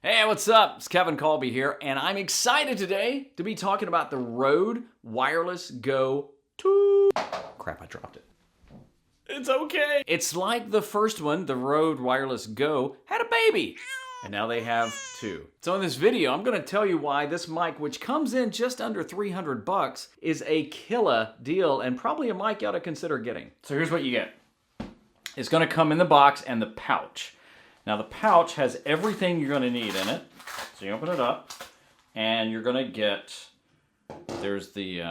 Hey, what's up? It's Kevin Kolbe here, and I'm excited today to be talking about the Rode Wireless Go 2. Crap, I dropped it. It's okay. It's like the first one, the Rode Wireless Go, had a baby, and now they have two. So in this video, I'm gonna tell you why this mic, which comes in just under 300 bucks, is a killer deal and probably a mic you ought to consider getting. So here's what you get. It's gonna come in the box and the pouch. Now the pouch has everything you're gonna need in it. So you open it up and you're gonna get, there's the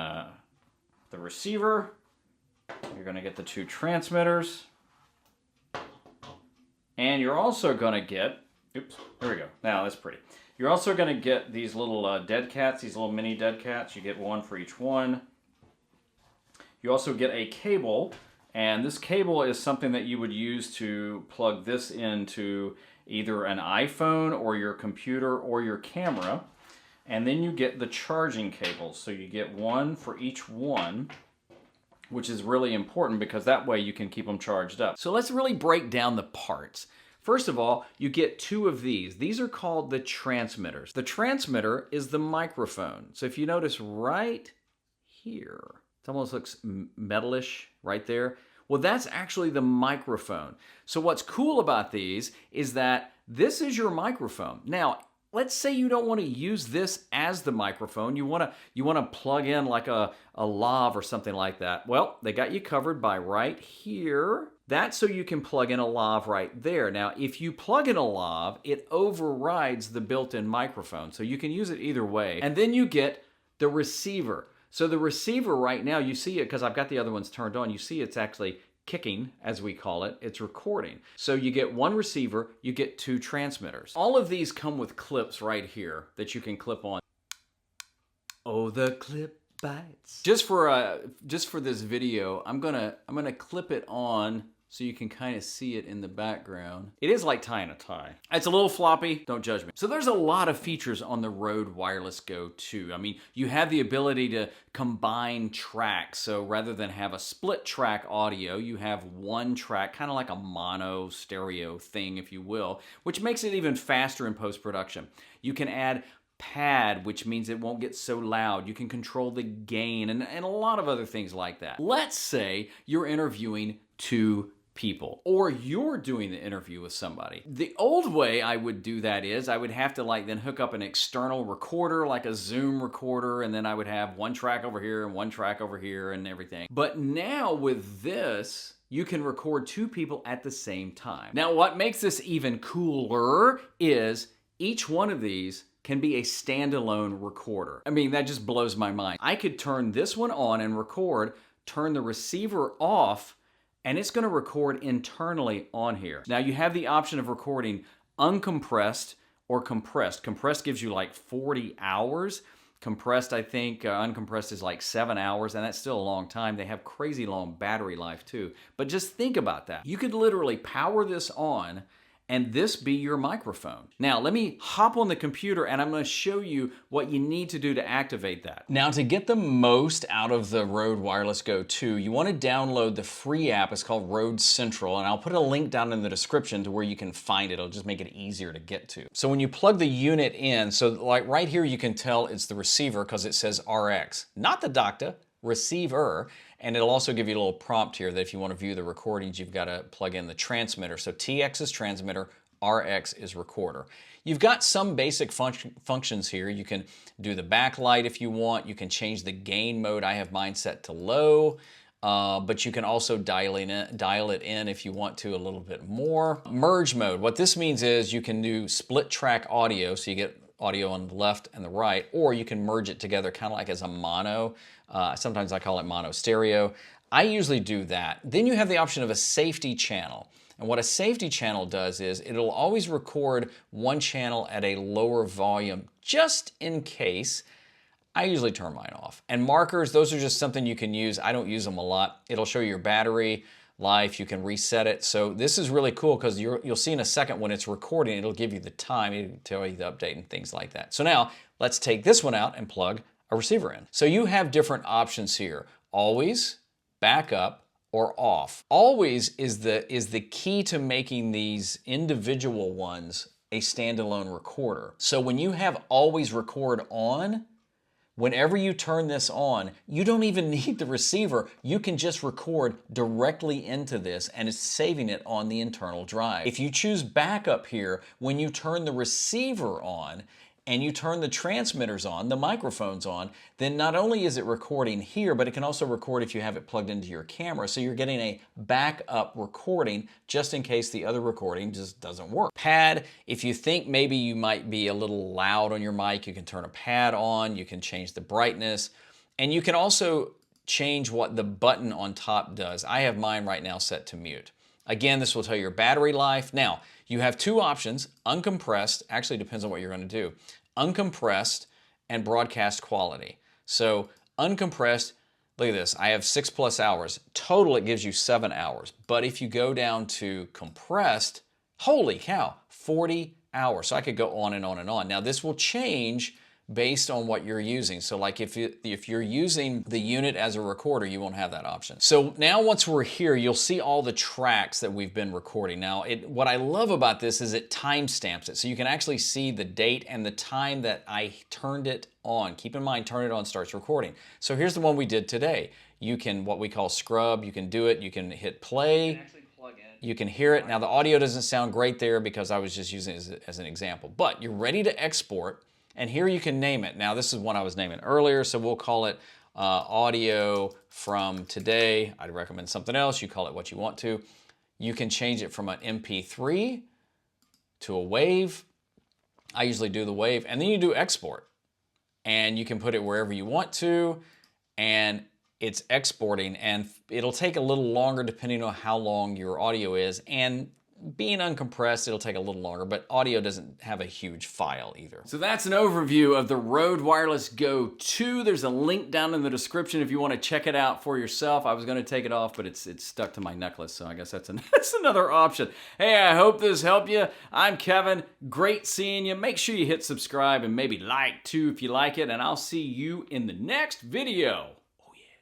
receiver, you're gonna get the two transmitters, and you're also gonna get, oops, there we go, now that's pretty. You're also gonna get these little dead cats, these little mini dead cats. You get one for each one. You also get a cable. And this cable is something that you would use to plug this into either an iPhone or your computer or your camera. And then you get the charging cables. So you get one for each one, which is really important because that way you can keep them charged up. So let's really break down the parts. First of all, you get two of these. These are called the transmitters. The transmitter is the microphone. So if you notice right here, it almost looks metalish right there. Well, that's actually the microphone. So what's cool about these is that this is your microphone. Now, let's say you don't want to use this as the microphone. You want to plug in like a lav or something like that. Well, they got you covered by right here. That's so you can plug in a lav right there. Now, if you plug in a lav, it overrides the built-in microphone. So you can use it either way. And then you get the receiver. So the receiver right now, you see it because I've got the other ones turned on. You see it's actually kicking, as we call it. It's recording. So you get one receiver, you get two transmitters. All of these come with clips right here that you can clip on. Oh, the clip bites. Just for this video, I'm gonna clip it on so you can kind of see it in the background. It is like tying a tie. It's a little floppy, don't judge me. So there's a lot of features on the Rode Wireless Go 2. I mean, you have the ability to combine tracks. So rather than have a split track audio, you have one track, kind of like a mono stereo thing, if you will, which makes it even faster in post-production. You can add pad, which means it won't get so loud. You can control the gain and a lot of other things like that. Let's say you're interviewing two people, or you're doing the interview with somebody. The old way I would do that is I would have to then hook up an external recorder, like a Zoom recorder, and then I would have one track over here and one track over here and everything. But now with this, you can record two people at the same time. Now, what makes this even cooler is each one of these can be a standalone recorder. I mean, that just blows my mind. I could turn this one on and record, turn the receiver off, and it's gonna record internally on here. Now you have the option of recording uncompressed or compressed. Compressed gives you like 40 hours. Compressed, I think, uncompressed is like 7 hours, and that's still a long time. They have crazy long battery life too. But just think about that. You could literally power this on and this be your microphone. Now, let me hop on the computer and I'm gonna show you what you need to do to activate that. Now, to get the most out of the Rode Wireless Go 2, you wanna download the free app. It's called Rode Central, and I'll put a link down in the description to where you can find it. It'll just make it easier to get to. So when you plug the unit in, so like right here, you can tell it's the receiver because it says RX, not the doctor, receiver. And it'll also give you a little prompt here that if you want to view the recordings, you've got to plug in the transmitter. So TX is transmitter, RX is recorder. You've got some basic functions here. You can do the backlight if you want. You can change the gain mode. I have mine set to low, but you can also dial it in if you want to a little bit more. Merge mode. What this means is you can do split track audio, so you get audio on the left and the right, or you can merge it together kind of like as a mono. Sometimes I call it mono stereo. I usually do that. Then you have the option of a safety channel. And what a safety channel does is it'll always record one channel at a lower volume just in case. I usually turn mine off. And markers, those are just something you can use. I don't use them a lot. It'll show you your battery life. You can reset it. So this is really cool because you'll see in a second when it's recording, it'll give you the time, it'll tell you the update and things like that. So now let's take this one out and plug a receiver in. So you have different options here. Always, backup, or off. Always is the key to making these individual ones a standalone recorder. So when you have always record on, whenever you turn this on, you don't even need the receiver. You can just record directly into this and it's saving it on the internal drive. If you choose backup here, when you turn the receiver on and you turn the transmitters on, the microphones on, then not only is it recording here, but it can also record if you have it plugged into your camera. So you're getting a backup recording just in case the other recording just doesn't work. Pad, if you think maybe you might be a little loud on your mic, you can turn a pad on, you can change the brightness, and you can also change what the button on top does. I have mine right now set to mute. Again, this will tell you your battery life. Now, you have two options, uncompressed, actually depends on what you're going to do, uncompressed and broadcast quality. So uncompressed, look at this, I have 6+ hours. Total, it gives you 7 hours. But if you go down to compressed, holy cow, 40 hours. So I could go on and on and on. Now this will change based on what you're using. So like if you're using the unit as a recorder, you won't have that option. So now once we're here, you'll see all the tracks that we've been recording. Now what I love about this is it timestamps it. So you can actually see the date and the time that I turned it on. Keep in mind, turn it on starts recording. So here's the one we did today. You can, what we call scrub, you can do it, you can hit play. You can hear it. Now the audio doesn't sound great there because I was just using it as an example, but you're ready to export. And here you can name it. Now this is one I was naming earlier, so we'll call it audio from today. I'd recommend something else. You call it what you want to. You can change it from an MP3 to a wave. I usually do the wave, and then you do export. And you can put it wherever you want to, and it's exporting, and it'll take a little longer depending on how long your audio is, and being uncompressed, it'll take a little longer, but audio doesn't have a huge file either. So that's an overview of the Rode Wireless Go 2. There's a link down in the description if you want to check it out for yourself. I was going to take it off, but it's stuck to my necklace, so I guess that's another option. Hey, I hope this helped you. I'm Kevin. Great seeing you. Make sure you hit subscribe and maybe like too if you like it, and I'll see you in the next video.